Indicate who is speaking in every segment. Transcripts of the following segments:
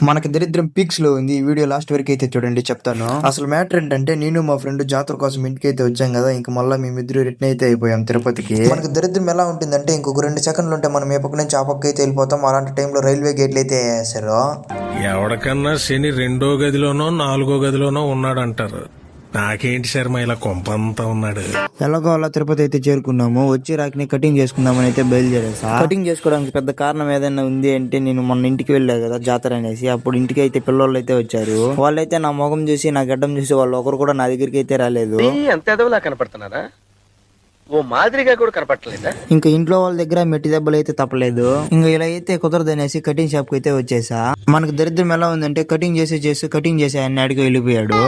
Speaker 1: మనకి దరిద్రం పీక్స్ లో ఉంది. ఈ వీడియో లాస్ట్ వరకు అయితే చూడండి, చెప్తాను. అసలు మ్యాటర్ ఏంటంటే, నేను మా ఫ్రెండ్ జాతర కోసం ఇంటికి అయితే వచ్చాం కదా, ఇంకా మళ్ళీ మేమిద్దరు రిటర్న్ అయితే అయిపోయాం తిరుపతికి. మనకి దరిద్రం ఎలా ఉంటుందంటే, ఇంకొక 2 సెకండ్లు ఉంటే మనం ఏ పక్క నుంచి ఆ పక్క అయితే వెళ్ళిపోతాం. అలాంటి టైంలో రైల్వే గేట్లు అయితే వేసారు.
Speaker 2: ఎవరికన్నా శని 2వ గదిలోనో 4వ గదిలోనో ఉన్నాడంటారు. నాకేంటి శర్మ ఇలా కొంపంతా ఉన్నాడు.
Speaker 1: ఎలాగో అలా తిరుపతి అయితే చేరుకున్నాము. వచ్చి రాకిని కటింగ్ చేసుకుందామని అయితే బయలుదేరేసా. కటింగ్ చేసుకోవడానికి పెద్ద కారణం ఏదైనా ఉంది అంటే, నేను మొన్న ఇంటికి వెళ్ళా కదా జాతర అనేసి, అప్పుడు ఇంటికి అయితే పిల్లోళ్ళు అయితే వచ్చారు. వాళ్ళైతే నా ముఖం చూసి, నా గడ్డం చూసి వాళ్ళు ఒకరు కూడా నా దగ్గరికి అయితే రాలేదు.
Speaker 3: అంత ఎదవలా కనపడుతున్నారా? ఓ మాదిరిగా కూడా కనపడలేదా?
Speaker 1: ఇంకా ఇంట్లో వాళ్ళ దగ్గర మెట్టి దెబ్బలు అయితే తప్పలేదు. ఇంకా ఇలా అయితే కుదరదు అనేసి కటింగ్ షాప్ కి అయితే వచ్చేసా. మనకు దరిద్రం ఎలా ఉందంటే, కటింగ్ చేసి ఆయన అడిగి వెళ్ళిపోయాడు.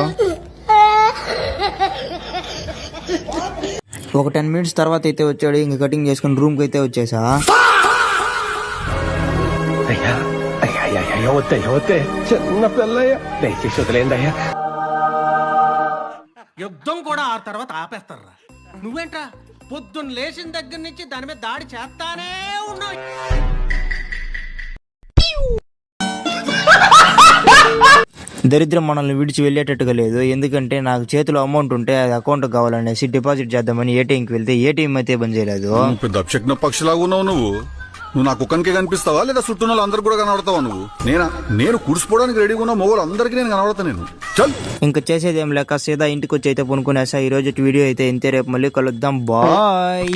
Speaker 1: ఒక 10 మినిట్స్ తర్వాత అయితే వచ్చాడు. ఇంకా కటింగ్ చేసుకుని రూమ్ కి అయితే వచ్చేసా.
Speaker 3: చిన్న పిల్లయ్య దయచేసి వదిలేండి అయ్యా.
Speaker 4: యుద్ధం కూడా ఆ తర్వాత ఆపేస్తారా? నువ్వేంట్రా పొద్దున్న లేచిన దగ్గర నుంచి దాని మీద దాడి చేస్తానే ఉన్నావు.
Speaker 1: దరిద్రం మనల్ని విడిచి వెళ్ళేటట్టుగా లేదు. ఎందుకంటే నాకు చేతిలో అమౌంట్ ఉంటే అది అకౌంట్ కావాలనేసి డిపాజిట్ చేద్దామని ఏటీఎంకి వెళ్తే ఏటీఎం అయితే బంద్ చేయలేదు.
Speaker 5: పెద్ద అప్షక్న పక్షిలాగా ఉన్నావు నువ్వు నా కుక్కనికే కనిపిస్తావా లేదా చుట్టూ వాళ్ళు అందరు కూడా కనబడతావా? నేను కుడిసిపోవడానికి రెడీగా ఉన్న మొగలు అందరికీ నేను కనబడతా. నేను చల్
Speaker 1: ఇంకా చేసేది ఏం లేక సీదా ఇంటికి వచ్చి అయితే కొనుక్కునేసా. ఈ రోజు వీడియో అయితే ఇంతే. రేపు మళ్ళీ కలుద్దాం. బాయ్.